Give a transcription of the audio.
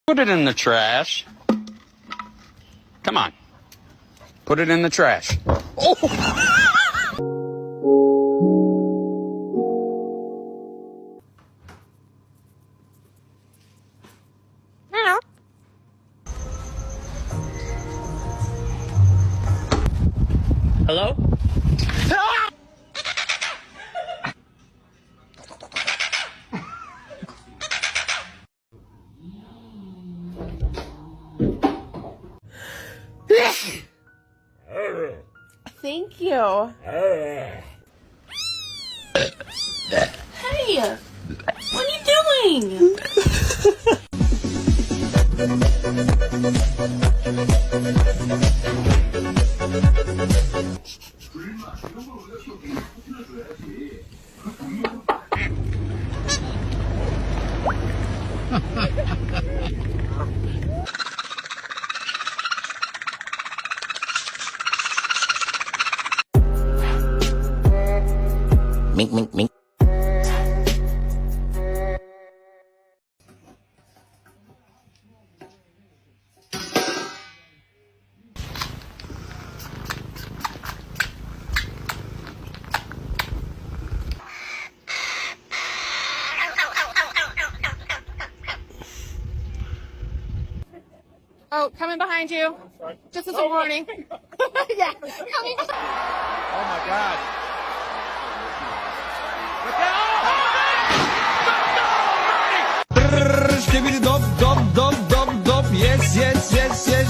Put it in the trash. Come on. Put it in the trash. Oh! Hello? Ah! Thank you. Hey, what are you doing? Mink, mink, mink. Oh, coming behind you. Just as a warning. Yeah, coming. Oh my God. Skibidi dop dop dop dop dop, yes yes yes yes.